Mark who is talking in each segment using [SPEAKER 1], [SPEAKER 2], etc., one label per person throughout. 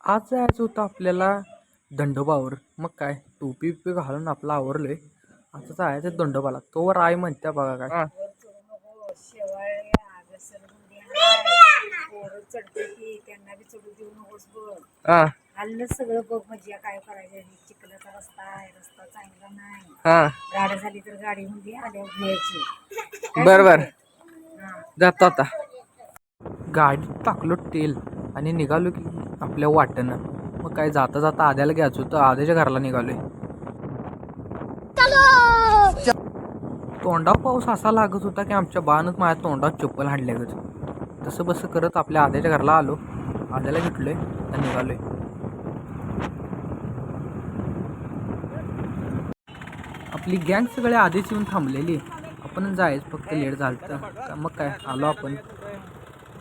[SPEAKER 1] आज जायचं होतं आपल्याला दंडोबावर. मग काय टोपी बिपी घालून आपलं आवरलोय. आता जायचं दंडोबाला. तोवर आई म्हणत्या बघा काय.
[SPEAKER 2] चढते की त्यांना बी चढू देऊ नकोस बघ.
[SPEAKER 1] हा
[SPEAKER 2] खाल्लं सगळं बघ म्हणजे काय करायचं. चिखलाचा रस्ता आहे, रस्ता चांगला नाही.
[SPEAKER 1] हा
[SPEAKER 2] गाडी झाली तर गाडी मध्ये आल्यावर घ्यायची.
[SPEAKER 1] बर बर
[SPEAKER 2] हा.
[SPEAKER 1] जातो आता. गाडीत टाकलो तेल आणि निघालो की आपल्या वाटेनं. मग काय जाता जाता आद्याला घ्यायचं होतं. आद्याच्या घराला निघालोय. तोंडावर पाऊस असा लागत होता की आमच्या बानच माझ्या तोंडावर चप्पल हाणल्यागत. तसं बसं करत आपल्या आद्याच्या घराला आलो. आद्याला घेतलोय आणि निघालोय. आपली गँग सगळे आधीच येऊन थांबलेली. आपण जायचं फक्त लेट झालं तर मग काय आलो आपण.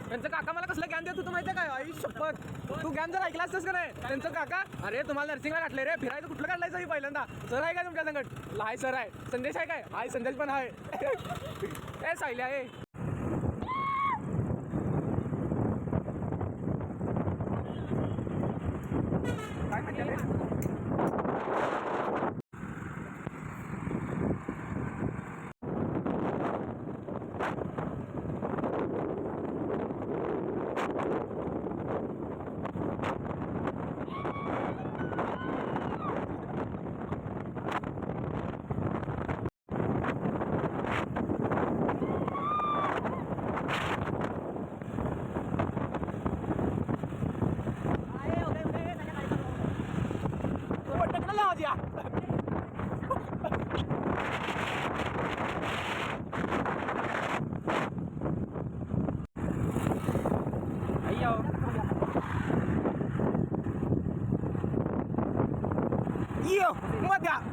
[SPEAKER 3] त्यांचं काका मला कसलं ज्ञान देत होतं माहिती काय? आई शपथ, तू ज्ञान जर ऐकला असतंस का नाही? त्यांचं काका, अरे तुम्हाला नर्सिंगला काढले रे, फिरायचं कुठलं काढलायचं ही पहिल्यांदा. सर आहे का तुमच्या संकट? हाय सर आहे. संदेश आहे काय? हाय संदेश पण आहे. ए सायल्या आहे. काय म्हणते रे?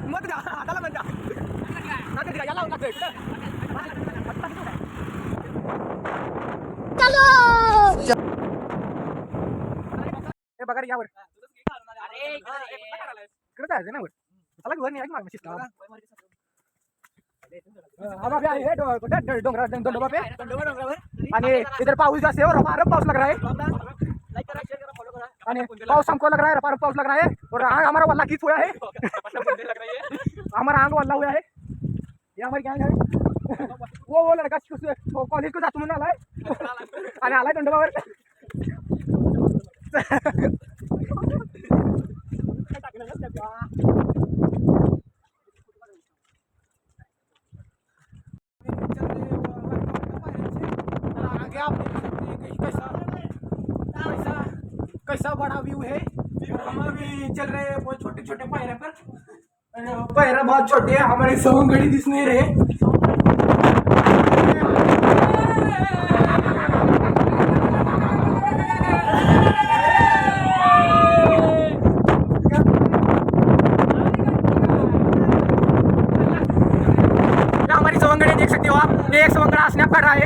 [SPEAKER 3] मत द्या हाताला मत द्या याला लागतंय हे बघा रे यावर इकडे जायचं ना वर चला घर नाही माग शिस्ता डोंगरा पे आणि इधर पाऊस जास्त है और हमारा पाऊस लग रहा है आणि पाऊस हमको लग रहा है पाऊस लग रहा है और आग हमारा वल्ला खींच हुआ है हमारा आग वल्ला हुआ है ये हमारी गैंग है वो लड़का कॉलेज को जातो म्हणून आलाय आणि आलाय दंडोबावर कैसा बड़ा व्यू है। हम अभी चल रहे हैं बहुत छोटे छोटे पायरा पर। पायरा बहुत छोटे हैं, हमारे सवंगड़ी दिस नहीं रहे। हमारी सवंगड़ी देख सकते हो आप, ये एक सवंगड़ा स्नैप कर रहा है।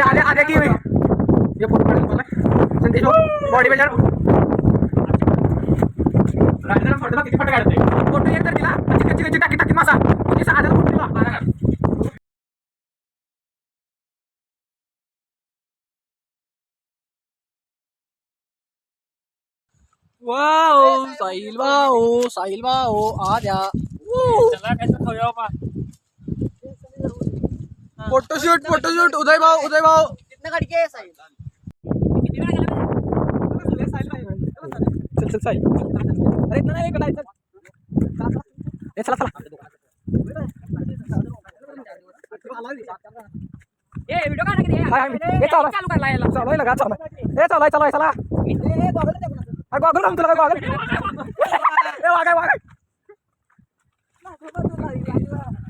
[SPEAKER 3] आधे आधे की ये फोटो संदेश बॉडी बिल्डर फोटो किती फोटो काढते फोटो एक तर दिला कच्ची टाकी टाकी मासा आधार फोटो दिला
[SPEAKER 4] वाओ साहिल भाऊ आ द्या
[SPEAKER 3] फोटोशूट उदय भाऊ
[SPEAKER 4] कितना गाड़ी के साहिल
[SPEAKER 3] चल साहिल अरे इतना नाही कढायचं ए चला
[SPEAKER 4] ए वीडियो काढा की
[SPEAKER 3] ए
[SPEAKER 4] चालू करला याला
[SPEAKER 3] चालू लगा चला अरे गॉगल घालून तुला गॉगल ए वागाय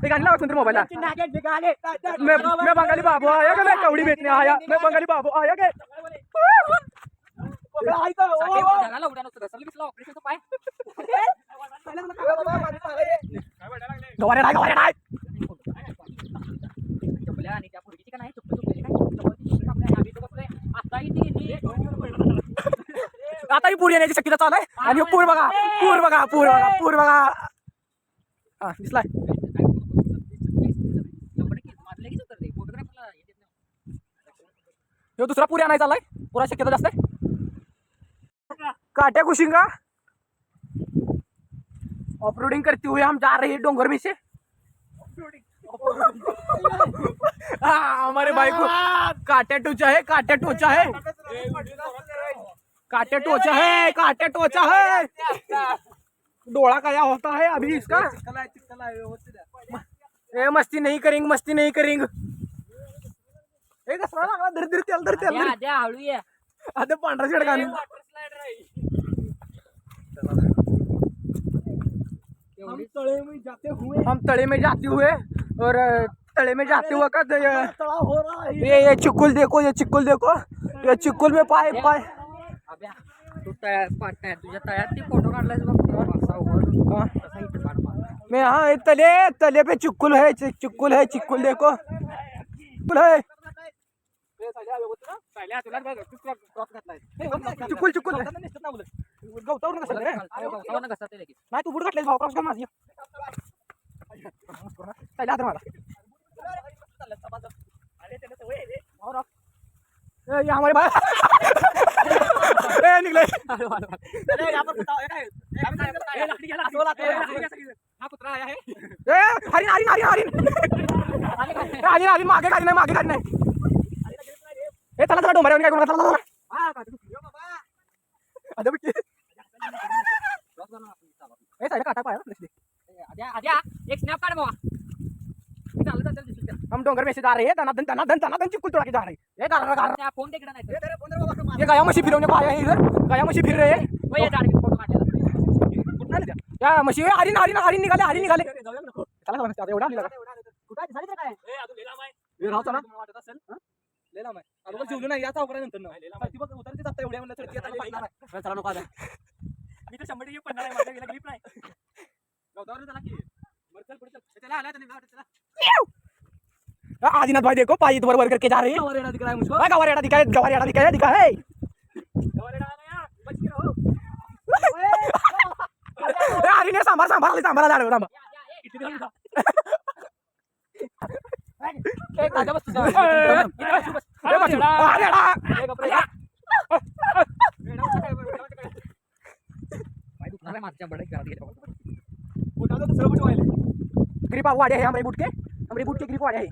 [SPEAKER 3] ते गाणं लावा मोबाईल मैं बंगाली बाबू आया क्या? मैं कौड़ी बेचने आया, मैं बंगाली बाबू आया क्या?
[SPEAKER 4] जगाला उडा नसतो रसल बिसला ऑपरेशनचं पाय
[SPEAKER 3] गवारे नाही
[SPEAKER 4] चपल्या आणि त्या पुरगीची का नाही चुपलेली काय आता इथे
[SPEAKER 3] आता ही पूर येण्याची शक्यता चालू आहे आणि पूर बघा हा दिसलाय दुसरा पूर आणायचा आलाय पुरा शक्यता जास्त आहे काट्या कुशिंगा ऑफ रोडिंग करते हुए हम जा रहे हैं डोंगर में से। हमारे भाई को काट्या टोचा है, काट्या टोचा है, काट्या टोचा है, काट्या टोचा है। डोला क्या होता है अभी इसका? ए मस्ती नहीं करेंगे, मस्ती नहीं करेंगे। धर धर तेल धर तेल
[SPEAKER 4] हळू ये
[SPEAKER 3] आता पांढरा शेड घालून हम तले में जाते हुए और तले में जाते हुए का ये चिक्कुल देखो, ये चिक्कुल देखो, ये चिक्कुल में पाय पाय
[SPEAKER 4] अभ्या तू तुझ्या तळ्यात ती फोटो काढलायस बघ असा वर तसा इथे पाठ मार
[SPEAKER 3] मैं हाँ तले तले पे चिक्कुल है, चिक्कुल है, चिक्कुल देखो चिक्कुल है, चिक्कुल चिक्कुल गवतावरून कसं रे?
[SPEAKER 4] कसा ते लगेच
[SPEAKER 3] नाही तू बुड घातलेस भाऊ क्रॉस कर माझी पहिला हात मला ये हमारे भाई ए निकले ए हरिन हरिन हरिन हरिन हरिन हरिन मागे गाडी नाही, मागे गाडी नाही। ए चला चला डोंबऱ्यावर काय करू चला आता बघ ए साइड काटा पाया
[SPEAKER 4] आद्या एक स्नॅप काढ बाबा मी चालत असेल दिसू
[SPEAKER 3] हम डोंगर में से जा रहे हैं, दना चिक्कुल तोड़ा के जा रहे हैं। ए गारा
[SPEAKER 4] फोन तिकडे नाही
[SPEAKER 3] ये गाया मशी फिरवने को आया है इधर, गाया मशी फिर रहे हैं।
[SPEAKER 4] ये झाड फोटो काढलेला
[SPEAKER 3] या मशी हरिन हरिन हरिन निघाले, हरिन निघाले चला चला एवढा निघाला
[SPEAKER 4] कुठे झाली तर काय
[SPEAKER 3] ए अजून लेला माय हे राव चला वाटत असेल लेला माय अगोदर जेवलो नाही याचा उकरा नंतर ना ती बघ उतरते जाता एवढ्या म्हणलं तर ती आता पडणार आहे चला नको आता मी तर 100% पडणार आहे, माझ्या गेला ग्रिप नाही गवतावर चला की मरचल पुढे चल चला आला त्याने चला आदिनाथ भाई देखो पाई वर वर करके जा रहे हैं। गवारेड़ा दिख रहा है मुझको, गवारेड़ा दिखा है, गवारेड़ा दिखा है, दिखा है गवारेड़ा आया बच के रहो। अरे ने सांभार सांभार सांभार जा रहे हो राम एक आजा बस ग्रिप वाड़े है हमारे बूट के ग्रिप वाड़े है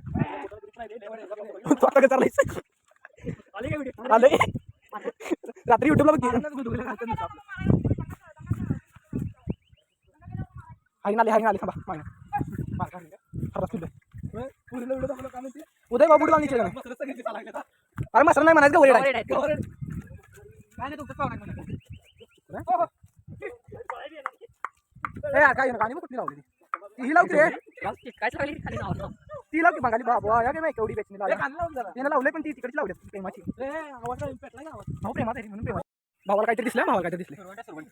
[SPEAKER 3] रात्री युट्यूबला हरिण आले थांबा उदय बाबू लावून अरे मसरा नाही म्हणायचं काय गाणी मग कुठली लावली ही लावते रे
[SPEAKER 4] काय चालली खाली नाव
[SPEAKER 3] ती लावते बंगाली बाबा या काय केवढी बेचणी लावली तिने लावले पण ती तिकडची लावली प्रेमाची भाऊ प्रेमात आहे म्हणून प्रेमा भावाला काहीतरी दिसलं, भावाला काहीतरी दिसलं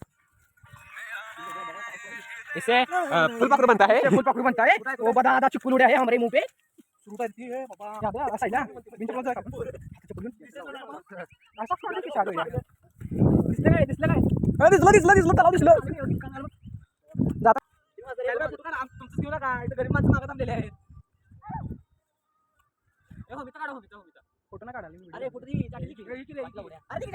[SPEAKER 3] इसे फुल पकड़ बनता है, फुल पकड़ बनता है वो बड़ा आधा चिप्पू उड़े है हमारे मुंह पे शुरू करती है बाबा याद है साइड बिन चप्पल जाएगा ऐसा फोन की चालू है दिसलं तलाव दिसलं जाता तुमचं घेऊ नका इथं गरीब माणसं मागत आमलेले आहेत ए हो मित्र काढा, हो मित्र फोटो ना काढायला अरे फोटो दी टाकली की अरे ती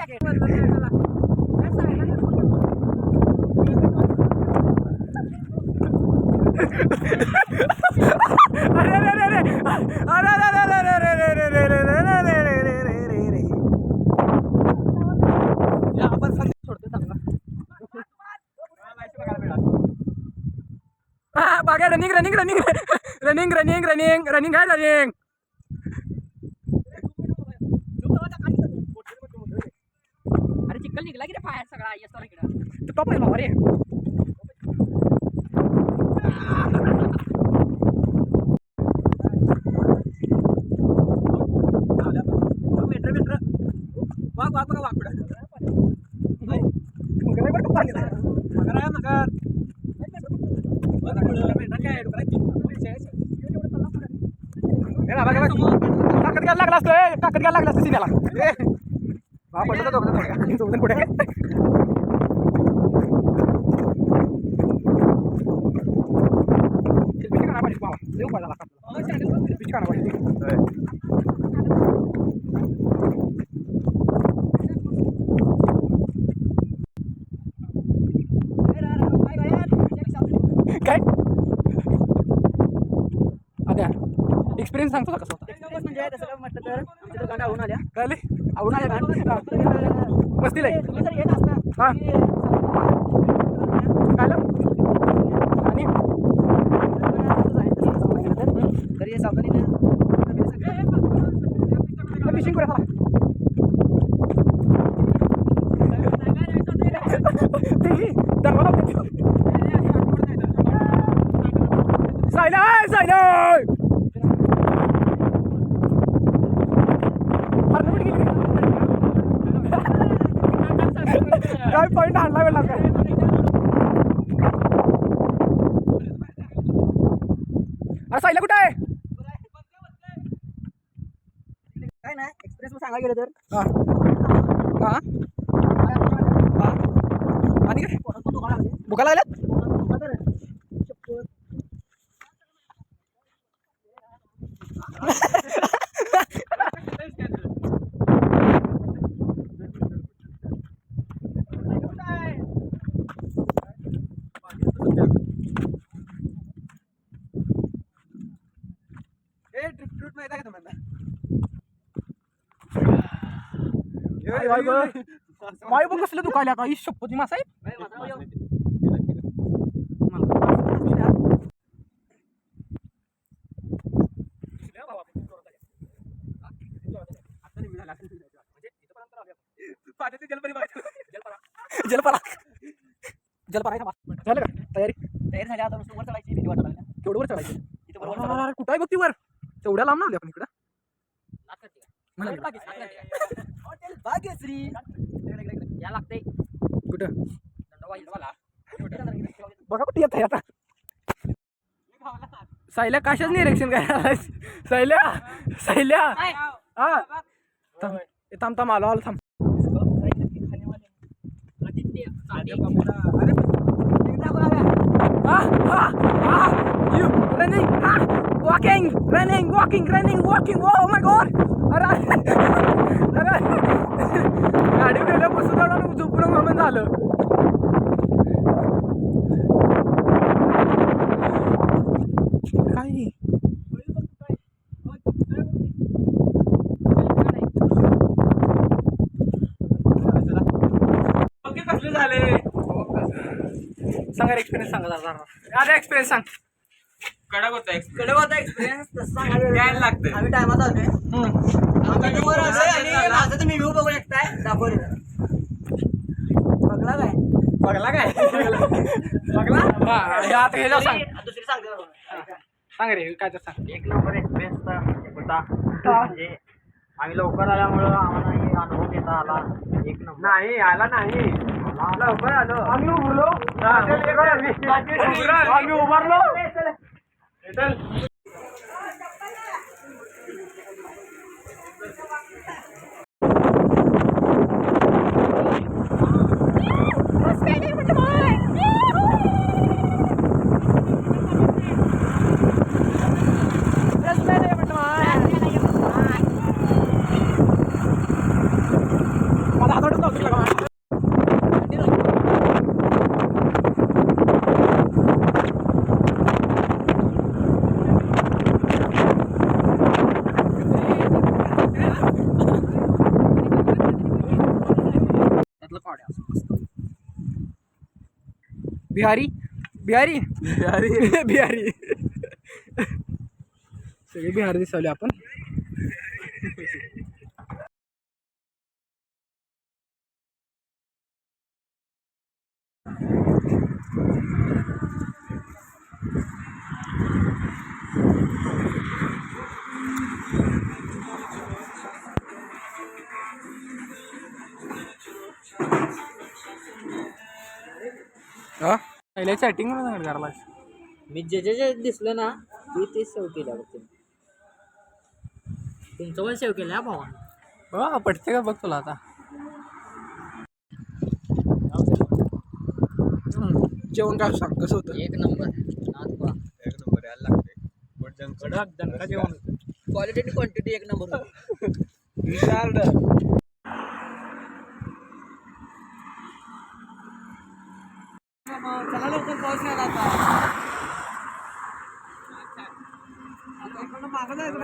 [SPEAKER 3] बागे running running running running running running running है रनिंग
[SPEAKER 4] अरे चिकल निघला की रे बाहेर सगळा येतो इकडे
[SPEAKER 3] टॉप आहे बाबा रे ताकद घ्यायला लागला असतं सिनेला पडलं दोघं पुढे एक्सपिरियन्स सांगतो का कसा होता?
[SPEAKER 4] एक्सपिरियन्स म्हणजे तसं काय म्हटलं तर आमच्या गांडा आवडून आल्या
[SPEAKER 3] कळले
[SPEAKER 4] आवडून आल्या गांड
[SPEAKER 3] मस्तीला आहे.
[SPEAKER 4] तुम्ही जर येत असता
[SPEAKER 3] हा काय आणि
[SPEAKER 4] तरी सावधानीने
[SPEAKER 3] फिशिंग करूया काय पॉईंट आणला वेळ लागला सायला कुठं आहे?
[SPEAKER 4] काय नाही एक्सपिरियन्स सांगायला गेलं तर
[SPEAKER 3] हा हा आणि काय भुका लागल्यात? वायू बघ कसलं दुखायला आता ही शपथी मासा आहे. जलपरा जलपरा झालं का तयारी?
[SPEAKER 4] तयारी झाली आता नुसतं वर चढायची भीती वाटायला लागल्या.
[SPEAKER 3] केवढं वर चढायचं?
[SPEAKER 4] इथं बरोबर चढायचं.
[SPEAKER 3] कुठं आहे बघ ती वर तेवढ्या लांब ना आली आपण इकडं मला
[SPEAKER 4] हॉटेल भाग्यश्री या लागते
[SPEAKER 3] कुठं बघा कुठे येत आहे आता सायल्या कशाच निरीक्षण करायला सायल्या सायल्या हा थांब थांब आलो आलो थांब walking oh my god अरे गाडी गेल्या बसून झोपून म्हणून झालं काही कसले झाले सांगा एक्सपिरियन्स सांगा जरा एक्सपिरियन्स सांग
[SPEAKER 4] कडक होता एक्सपिरियन्स तसं सांगायला लागतं. आम्ही टायमात आलोय आम्ही वर आलोय आणि माझा तुम्ही व्ह्यू बघू शकताय दाखवले बघला काय
[SPEAKER 3] बघला आता हे जा सांग
[SPEAKER 4] दुसरी सांगते
[SPEAKER 3] सांग रे काय तर सांग.
[SPEAKER 4] एक नंबर एक्सपिरियन्स होता म्हणजे आम्ही लवकर आल्यामुळं आम्हाला अनुभव घेता आला. एक नंबर
[SPEAKER 3] नाही आला नाही लवकर आलो आम्ही उभरलो आम्ही उभारलो बिहारी बिहारी बिहारी बिहारी सगळे बिहारी दिसवले आपण. हा पहिल्या चॅटिंग मध्ये करायला
[SPEAKER 4] मी जे दिसलं ना ते सेव्ह केलं बघ तुमचं पण सेव्ह केलं भावा
[SPEAKER 3] हा पटते का बघ तुला आता. जेवण काय सांग कसं होतं?
[SPEAKER 4] एक नंबर
[SPEAKER 5] यायला लागते
[SPEAKER 3] जेवण
[SPEAKER 4] क्वालिटी आणि क्वांटिटी एक नंबर होती. चला लवकर पाऊस नाही आता मागं जायचं